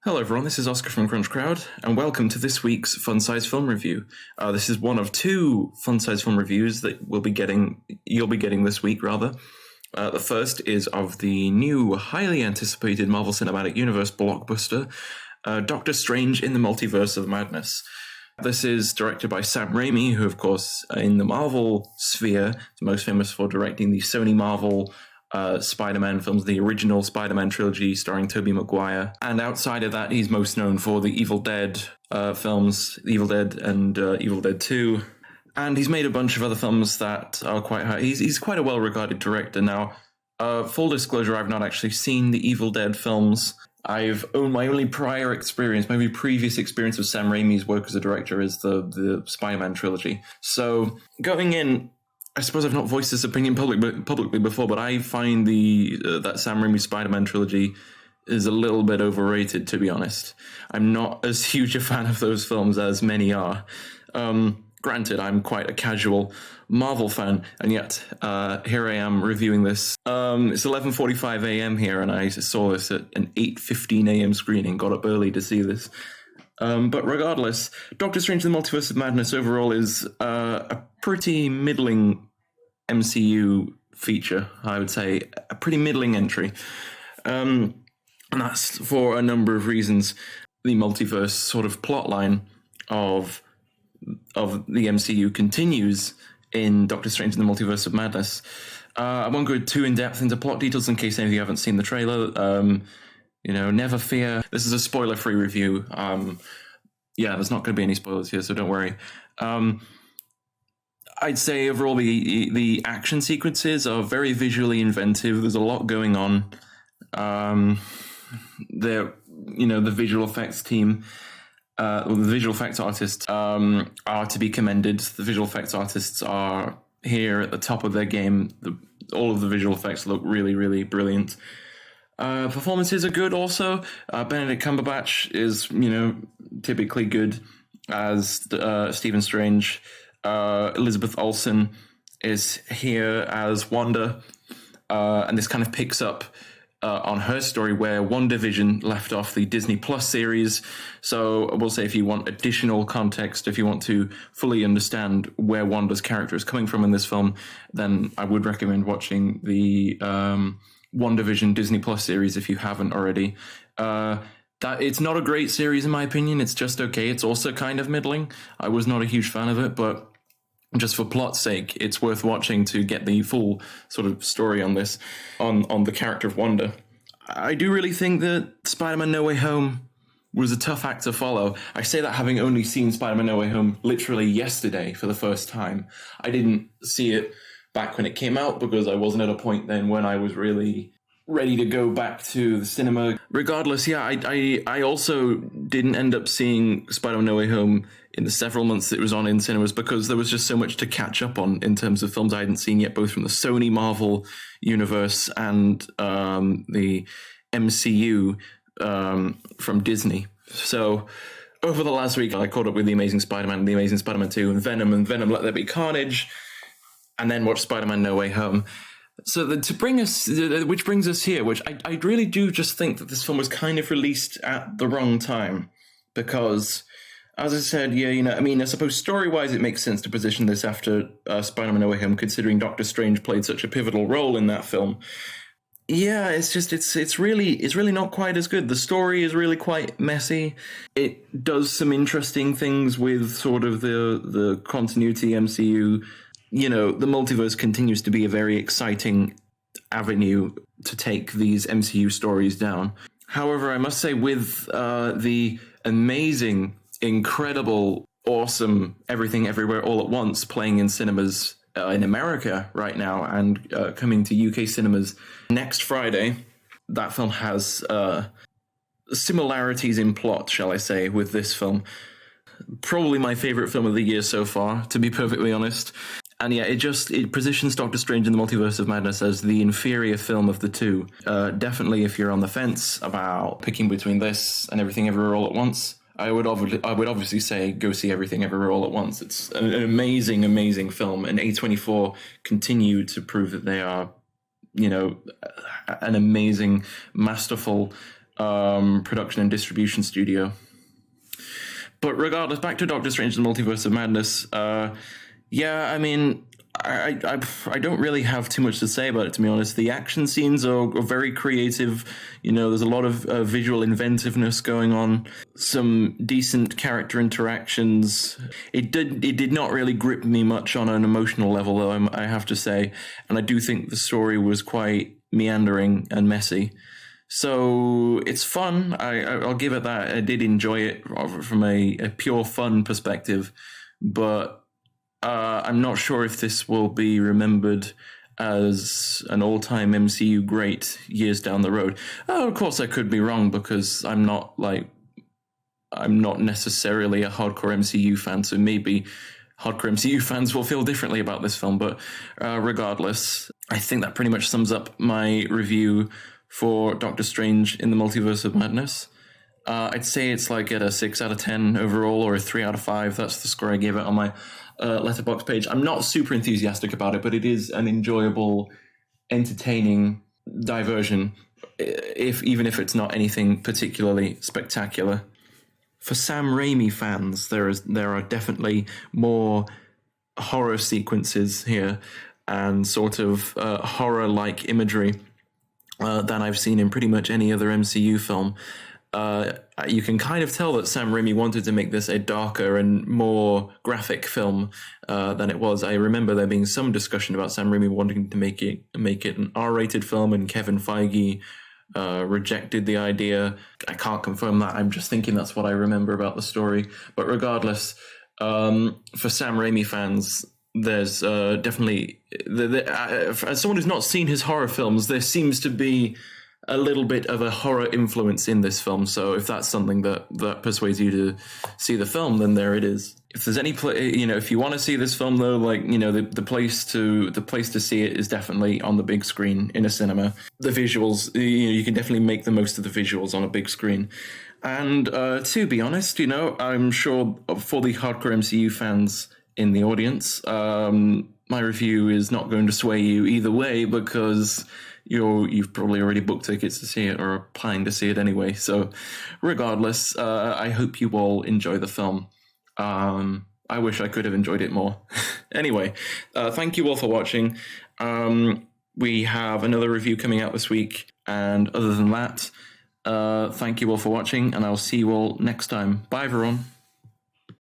Hello everyone, this is Oscar from Krunch Crowd, and welcome to this week's Funsize Film review. This is one of two Funsize Film reviews that you'll be getting this week, rather. The first is of the new, highly anticipated Marvel Cinematic Universe blockbuster, Doctor Strange in the Multiverse of Madness. This is directed by Sam Raimi, who, of course, in the Marvel sphere, is most famous for directing the Sony Marvel Spider-Man films, the original Spider-Man trilogy starring Tobey Maguire. And outside of that, he's most known for the Evil Dead films, Evil Dead and Evil Dead 2. And he's made a bunch of other films that are quite high. He's quite a well-regarded director now. Full disclosure, I've not actually seen the Evil Dead films. My only previous experience with Sam Raimi's work as a director is the Spider-Man trilogy. So going in, I suppose I've not voiced this opinion publicly before, but I find that Sam Raimi Spider-Man trilogy is a little bit overrated, to be honest. I'm not as huge a fan of those films as many are. Granted, I'm quite a casual Marvel fan, and yet here I am reviewing this. It's 11:45 a.m. here, and I saw this at an 8:15 a.m. screening. Got up early to see this. But regardless, Doctor Strange in the Multiverse of Madness overall is a pretty middling MCU feature, I would say. A pretty middling entry. And that's for a number of reasons. The multiverse sort of plotline of the MCU continues in Doctor Strange in the Multiverse of Madness. I won't go too in-depth into plot details in case any of you haven't seen the trailer. Never fear. This is a spoiler-free review. There's not going to be any spoilers here, so don't worry. I'd say overall the action sequences are very visually inventive. There's a lot going on. The visual effects team, the visual effects artists are to be commended. The visual effects artists are here at the top of their game. All of the visual effects look really, really brilliant. Performances are good also. Benedict Cumberbatch is, typically good as Stephen Strange. Elizabeth Olsen is here as Wanda. And this kind of picks up on her story where WandaVision left off, the Disney Plus series. So I will say, if you want additional context, if you want to fully understand where Wanda's character is coming from in this film, then I would recommend watching the WandaVision Disney Plus series if you haven't already. That it's not a great series in my opinion. It's just okay. It's also kind of middling. I was not a huge fan of it, but just for plot's sake, it's worth watching to get the full sort of story on this, on the character of Wanda. I do really think that Spider-Man No Way Home was a tough act to follow. I say that having only seen Spider-Man No Way Home literally yesterday for the first time. I didn't see it back when it came out because I wasn't at a point then when I was really ready to go back to the cinema. Regardless, I also didn't end up seeing Spider-Man No Way Home in the several months it was on in cinemas because there was just so much to catch up on in terms of films I hadn't seen yet, both from the Sony Marvel universe and the MCU from Disney. So over the last week, I caught up with The Amazing Spider-Man, The Amazing Spider-Man 2, and Venom Let There Be Carnage, and then watched Spider-Man No Way Home. So which brings us here, which I really do just think that this film was kind of released at the wrong time, because, as I said, I suppose story-wise it makes sense to position this after Spider-Man No Way Home, considering Doctor Strange played such a pivotal role in that film. Yeah, it's really not quite as good. The story is really quite messy. It does some interesting things with sort of the continuity MCU. The multiverse continues to be a very exciting avenue to take these MCU stories down. However, I must say, with the amazing, incredible, awesome Everything Everywhere All at Once playing in cinemas in America right now and coming to UK cinemas next Friday, that film has similarities in plot, shall I say, with this film. Probably my favorite film of the year so far, to be perfectly honest. And yeah, it positions Doctor Strange in the Multiverse of Madness as the inferior film of the two. Definitely, if you're on the fence about picking between this and Everything Everywhere All at Once, I would obviously say go see Everything Everywhere All at Once. It's an amazing, amazing film, and A24 continue to prove that they are, an amazing, masterful production and distribution studio. But regardless, back to Doctor Strange and the Multiverse of Madness. Yeah, I mean, I don't really have too much to say about it, to be honest. The action scenes are very creative. You know, there's a lot of visual inventiveness going on. Some decent character interactions. It did not really grip me much on an emotional level, though, I have to say. And I do think the story was quite meandering and messy. So it's fun. I'll give it that. I did enjoy it from a pure fun perspective, but I'm not sure if this will be remembered as an all-time MCU great years down the road. Oh, of course, I could be wrong because I'm not necessarily a hardcore MCU fan, so maybe hardcore MCU fans will feel differently about this film. But regardless, I think that pretty much sums up my review for Doctor Strange in the Multiverse of Madness. I'd say it's like at a 6 out of 10 overall, or a 3 out of 5. That's the score I gave it on my Letterboxd page. I'm not super enthusiastic about it, but it is an enjoyable, entertaining diversion, even if it's not anything particularly spectacular. For Sam Raimi fans, there are definitely more horror sequences here and sort of horror-like imagery than I've seen in pretty much any other MCU film. You can kind of tell that Sam Raimi wanted to make this a darker and more graphic film than it was. I remember there being some discussion about Sam Raimi wanting to make it an R-rated film, and Kevin Feige rejected the idea. I can't confirm that. I'm just thinking that's what I remember about the story. But regardless, for Sam Raimi fans, there's definitely... as someone who's not seen his horror films, there seems to be a little bit of a horror influence in this film. So if that's something that persuades you to see the film, then there it is. If there's any if you want to see this film though, the place to see it is definitely on the big screen in a cinema. The visuals, you can definitely make the most of the visuals on a big screen. And to be honest, I'm sure for the hardcore MCU fans in the audience, my review is not going to sway you either way, because you've probably already booked tickets to see it or are planning to see it anyway. So regardless, I hope you all enjoy the film. I wish I could have enjoyed it more. Anyway, thank you all for watching. We have another review coming out this week. And other than that, thank you all for watching, and I'll see you all next time. Bye, everyone.